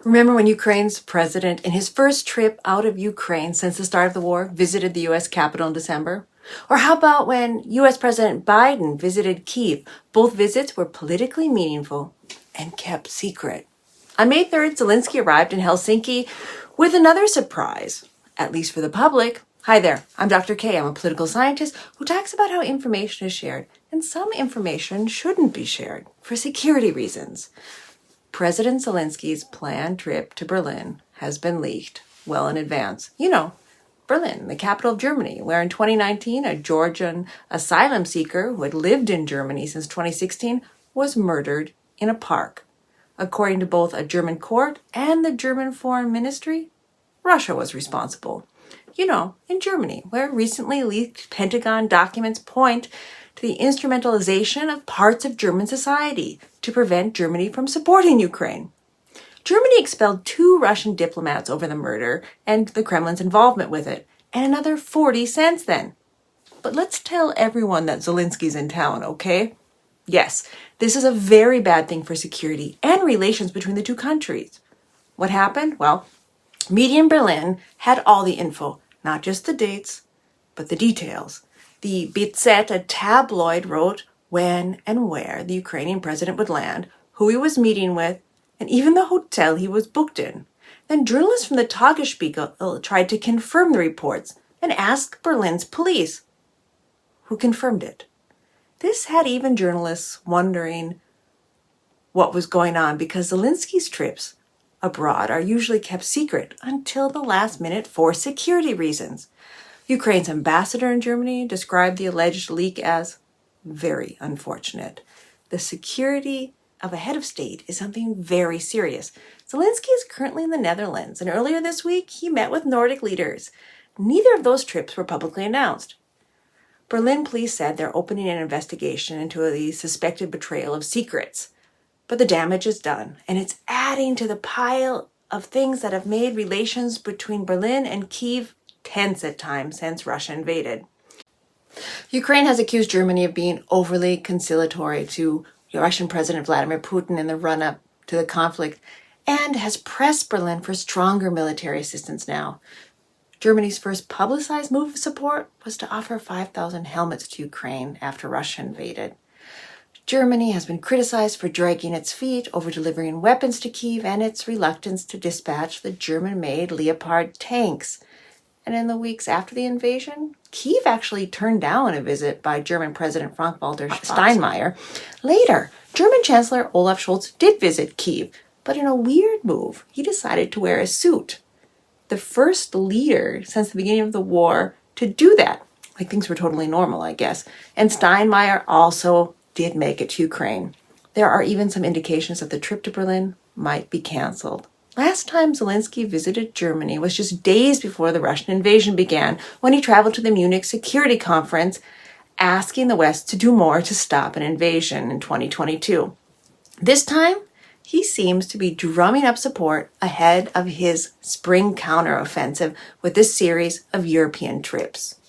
Remember when Ukraine's president, in his first trip out of Ukraine since the start of the war, visited the U.S. Capitol in December? Or how about when U.S. President Biden visited Kyiv? Both visits were politically meaningful and kept secret. On May 3rd, Zelensky arrived in Helsinki with another surprise, at least for the public. Hi there, I'm Dr. K. I'm a political scientist who talks about how information is shared, and some information shouldn't be shared for security reasons. President Zelensky's planned trip to Berlin has been leaked well in advance. You know, Berlin, the capital of Germany, where in 2019 a Georgian asylum seeker who had lived in Germany since 2016 was murdered in a park. According to both a German court and the German Foreign Ministry, Russia was responsible. You know, in Germany, where recently leaked Pentagon documents point to the instrumentalization of parts of German society to prevent Germany from supporting Ukraine. Germany expelled 2 Russian diplomats over the murder and the Kremlin's involvement with it, and another 40 since then. But let's tell everyone that Zelensky's in town, okay? Yes, this is a very bad thing for security and relations between the two countries. What happened? Well, media in Berlin had all the info, not just the dates, but the details. The BZ, a tabloid, wrote when and where the Ukrainian president would land, who he was meeting with, and even the hotel he was booked in. Then journalists from the Tagesspiegel tried to confirm the reports and asked Berlin's police, who confirmed it. This had even journalists wondering what was going on because Zelensky's trips abroad are usually kept secret until the last minute for security reasons. Ukraine's ambassador in Germany described the alleged leak as very unfortunate. The security of a head of state is something very serious. Zelensky is currently in the Netherlands, and earlier this week he met with Nordic leaders. Neither of those trips were publicly announced. Berlin police said they're opening an investigation into the suspected betrayal of secrets. But the damage is done, and it's adding to the pile of things that have made relations between Berlin and Kyiv tense at times since Russia invaded. Ukraine has accused Germany of being overly conciliatory to Russian President Vladimir Putin in the run-up to the conflict and has pressed Berlin for stronger military assistance now. Germany's first publicized move of support was to offer 5,000 helmets to Ukraine after Russia invaded. Germany has been criticized for dragging its feet over delivering weapons to Kyiv and its reluctance to dispatch the German-made Leopard tanks. And in the weeks after the invasion, Kyiv actually turned down a visit by German President Frank-Walter Steinmeier. Later, German Chancellor Olaf Scholz did visit Kyiv, but in a weird move, he decided to wear a suit. The first leader since the beginning of the war to do that. Like things were totally normal, I guess. And Steinmeier also did make it to Ukraine. There are even some indications that the trip to Berlin might be canceled. Last time Zelensky visited Germany was just days before the Russian invasion began, when he traveled to the Munich Security Conference, asking the West to do more to stop an invasion in 2022. This time, he seems to be drumming up support ahead of his spring counteroffensive with this series of European trips.